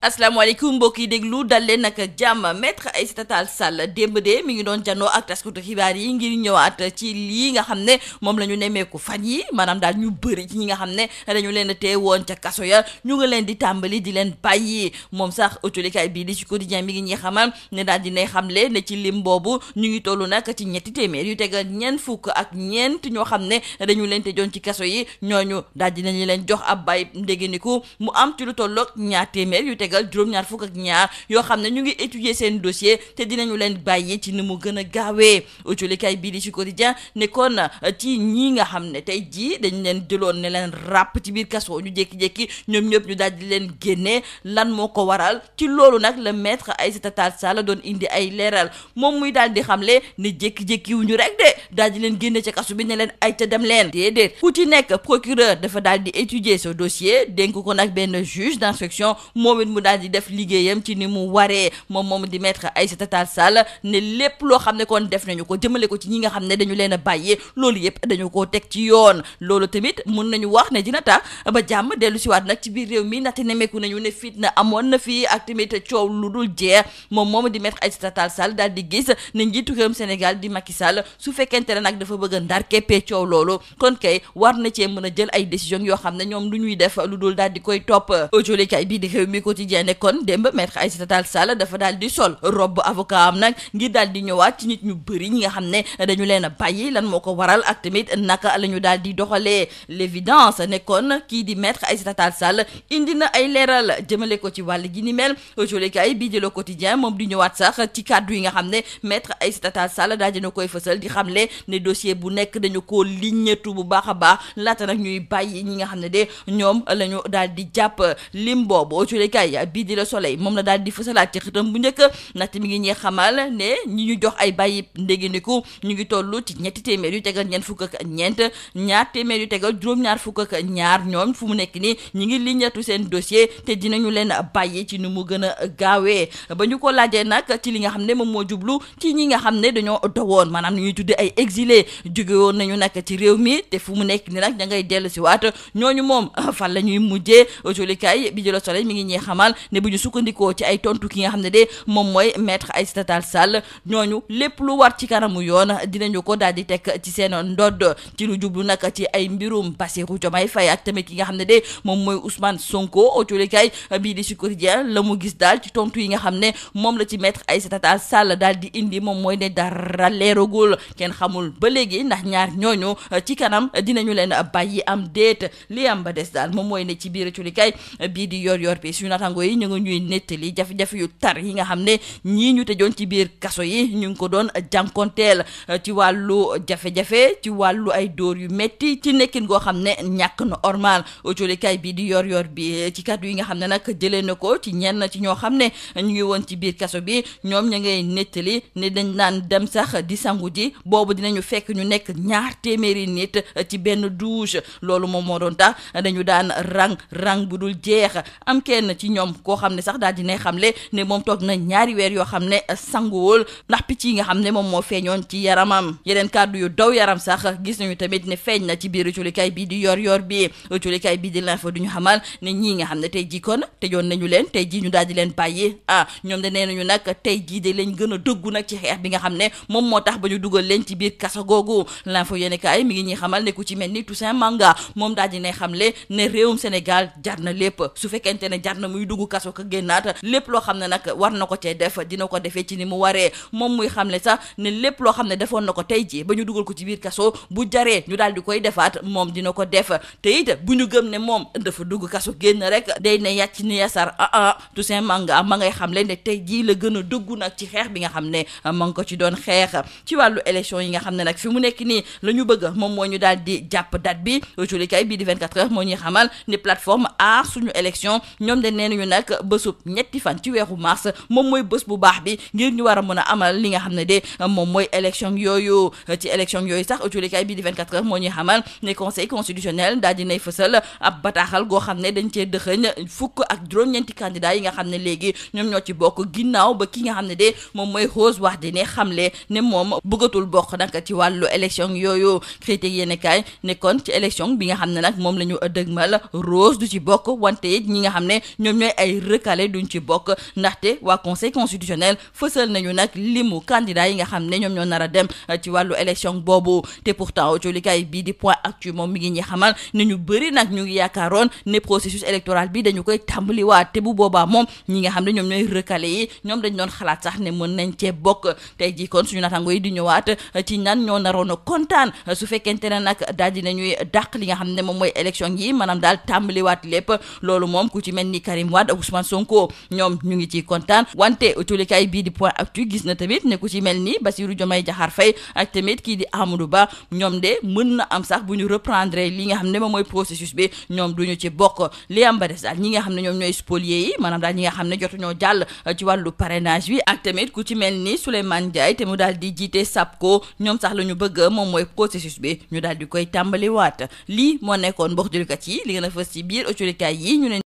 asalaamaaleykum mbokk yi déglu dal leen nag jàmm maître Aïssata Tall Sall démb de mi ngi doon janoo ak taskatu xibaar yi ngir ñëwaat ci lii nga xam ne moom la ñu nemmeeku fan yi maanaam daal ñu bëri ci ñi nga xam ne dañu leen a tee woon ca kaso ya ñu ngi leen di tàmbali di leen bàyyi moom sax autolikaay bii di ci quotidien mi ngi ñuy xamal ne daal di ne xamle ne ci lim boobu ñu ngi toll nag ci ñetti téeméer yu tegal ñeent fukk ak ñeent ñoo xam ne dañu leen te joon ci kaso yi ñooñu daal di nañu leen jox ab bay ndégéniku mu am ci lu tolloog ñaar téeméer yu tegal juróom-ñaar fukk ak ñaar yoo xam ne ñu ngi étudier seen dossier te dinañu leen bàyyi ci ni mu gën a gaawee autolikaay bii di ci quotidien ne kon ci ñii nga xam ne tey jii dañ leen jëloon ne leen ràpp ci biir kaso ñu jékki-jékki ñoom ñëpp ñu daal di leen génnee lan moo ko waral ci loolu nag le maître Aïssata Tall Sall doon indi ay leeral moom muy daal di xamle ne jékki-jékki wu ñu rek de daal di leen génne ca kaso bi ne leen ay ca dem leen déedéet ku ci nekk procureur dafa daal di étudier ce dossier dénk ko nag benn juge d'instruction moom it mu daal di def liggéeyam ci ni mu waree moom di maître Aïssata Tall Sall ne lépp loo xam ne kon def nañu ko jëmale ko ci ñi nga xam ne dañu leen a bàyyee loolu yëpp dañu koo teg ci yoon loolu tamit mun nañu wax ne dina tax ba jàmm dellu si waat nag ci biir réew mi ndaxte nemmeeku nañu ne fitna amoon na fii ak tamit coow lu dul jeex moom di maître Aïssata Tall Sall daal di gis ne njiitu réewum Sénégal di Macky Sall su fekkente ne nag dafa bëgg a ndar keppee coow loolu kon kay war na cee mën a jël ay décision yoo xam ne ñoom lu ñuy def lu dul daal di koy topp autolikaay bii di réew mi quotidien ne kon démb maître Aïssata Tall Sall dafa daal di sol robe avocat am nag ngir daal di ñëwaat ci nit ñu bëri ñi nga xam ne dañu leen a bàyyi lan moo ko waral ak tamit naka la ñu daal di doxalee l'évidence ne kon kii di maître Aïssata Tall Sall indi na ay leeral jëmale ko ci wàll gi ni mel autolikaay bii di Le Quotidien moom di ñëwaat sax ci kàddu yi nga xam ne maître Aïssata Tall Sall daal dina koy fësal di xamle ne dossier bu nekk dañu koo liññetu bu baax a baax laata nag ñuy bàyyi ñi nga xam ne de ñoom la ñu daal di jàpp lim boobu autolikaay bii di Le Soleil moom la daal di fësalaat ci xëtam bu njëkk ndaxte mi ngi ñuy xamal ne ñi ñu jox ay bàyyi ndégéniku ñu ngi toll ci ñetti téeméer yu tegal ñeent fukk ak ñeent ñaar téeméer yu tegal juróom-ñaar fukk ak ñaar ñoom fu mu nekk nii ñi ngi liññatu seen dossier te dinañu leen bàyyi ci nu mu gën a gaawee ba ñu ko laajee nag ci li nga xam ne moom moo jublu ci ñi nga xam ne dañoo dowoon maanaam ni ñuy tudde ay exilé jóge woon nañu nag ci réew mi te fu mu nekk ni nag da ngay dellu si waat ñooñu moom fan la ñuy mujjee autolikaay bi di Le Soleil mi ngi ñuy xamal ne bu ñu sukkandikoo ci ay tontu ki nga xam ne de moom mooy maître Aïssata Tall Sall ñooñu lépp lu war ci kanamu yoon dinañu ko daal di teg ci seen ndodd ci lu jublu nag ci ay mbirum Bassirou Diomaye Faye ak tamit ki nga xam ne de moom mooy Ousmane Sonko autolikaay bii di Sud Quotidien la mu gis daal ci tontu yi nga xam ne moom la ci maître Aïssata Tall Sall daal di indi moom mooy ne dara leeragul kenn xamul ba léegi ndax ñaar ñooñu ci kanam dinañu leen bàyyi am déet li am ba des daal moom mooy ne ci biir autolikaay bii di yor bi suñu natango yi ñu ngi ñuy nettali jafe-jafe yu tar yi nga xam ne ñii ñu tëjoon ci biir kaso yi ñu ngi ko doon jànkonteel ci wàllu jafe-jafe ci wàllu ay dóor yu metti ci nekkin goo xam ne ñàkk na ormal autolikaay bii di yor bi ci kàddu yi nga xam ne nag jëlee na ko ci ñenn ci ñoo xam ne ñu ngi woon ci biir kaso bi ñoom ña ngay nettali ne dañ naan dem sax di sangu ji boobu dinañu fekk ñu nekk ñaar téeméeri nit ci benn douche loolu moom moo doon tax dañu daan rang bu dul jeex am kenn ci ñoom koo xam ne sax daal dina xamle ne moom toog na ñaari weer yoo xam ne sanguwul ndax picc yi nga xam ne moom moo feeñoon ci yaramam yeneen kàddu yu daw yaram sax gis nañu tamit ne feeñ na ci biir autolikaay bii di yor bi autolikaay bii di l'info duñu xamal ne ñii nga xam ne tey jii kon tëjoon nañu leen tey jii ñu daal di leen bàyyi ñoom de nee nañu nag tey jii de lañ gën a dëggu nag ci xeex bi nga xam ne moom moo tax ba ñu dugal leen ci biir kaso googu l'info yéeni kaay mi ngi ñuy xamal ne ku ci mel ni Toussaint Manga moom daal di ne xamle ne réewum Sénégal jar na lépp su fekkente ne jar na muy dugg kaso ko génnaat lépp loo xam ne nag war na ko cee def dina ko defee ci ni mu waree moom muy xamle sax ne lépp loo xam ne defoon na ko tey jii ba ñu dugal ko ci biir kaso bu jaree ñu daal di koy defaat moom dina ko def te it bu ñu gëm ne moom dafa dugg kaso génn rek day ne yàcc ni yasar Toussaint Manga ma ngay xamle ne tey jii la gën a dugg nag ci xeex bi nga xam ne ma ngi ko ci doon xeex ci wàllu élection yi nga xam ne nag fi mu nekk nii la ñu bëgg moom moo ñu daal di jàpp date bi autolikaay bii di 24 heures moo ñuy xamal ne plateforme Aar Suñu Élection ñoom de nee nañu nag bésub ñetti fan ci weeru mars moom mooy bés bu baax bi ngir ñu war a mën a amal li nga xam ne de moom mooy élection yooyu ci élection yooyu sax autolikaay bii di 24 heures moo ñuy xamal ne conseil constitutionnel daal dinay fësal ab bataaxal goo xam ne dañ cee dëxëñ fukk ak juróom-ñeenti candidats yi nga xam ne léegi ñoom ñoo ci bokk ginnaaw ba ki nga xam ne de moom mooy Rose Wardini xamle ne moom bëggatul bokk nag ci wàllu élection yooyu critique yéene kaay nekkoon ci élection bi nga xam ne nag moom la ñu dëgmal Rose du ci bokk wante it ñi nga xam ne ñoom ñooy ñooy ay recalé duñ ci bokk ndaxte waa conseil constitutionnel fësal nañu nag limu candidat yi nga xam ne ñoom ñoo nar a dem ci wàllu élection boobu. te pourtant autolikaay bii di point actu moom mi ngi ñi xamal ne ñu bëri nag ñu ngi yaakaaroon ne processus électoral bi dañu koy tàmbaliwaat te bu boobaa moom ñi nga xam ne ñoom ñooy recalé yi ñoom dañ doon xalaat sax ne mën nañ cee bokk. tey jii kon suñu natango yi di ñëwaat ci ñan ñoo naroon a kontaan su fekkente ne nag daal di nañuy dàq li nga xam ne moom mooy élection yi maanaam daal tàmbaliwaat lépp. loolu moom ku ci mel ni Karim Wade ak Ousmane Sonko ñoom ñu ngi ciy kontaan wante autolikaay bii di point actu gis na tamit ne ku ci mel ni Bassirou Diomaye Diakhar Faye ak tamit kii di Amadou Ba ñoom de mën na am sax bu ñu reprendre li nga xam ne moom mooy processus bi ñoom duñu ci bokk. li am ba des daal ñi nga xam ne ñoom ñooy spoliés yi maanaam daal ñi nga xam ne jotu ñoo jàll ci wàllu parrainage bi ak tamit ku ci mel ni Souleymane Ndiaye te mu daal di jiite SAPCO ñoom sax la ñu bëgg moom mooy processus bi ñu daal di koy tàmbaliwaat. lii moo nekkoon mbokk jëlikat yi li gën a fës ci biir autolikaay yi ñu leen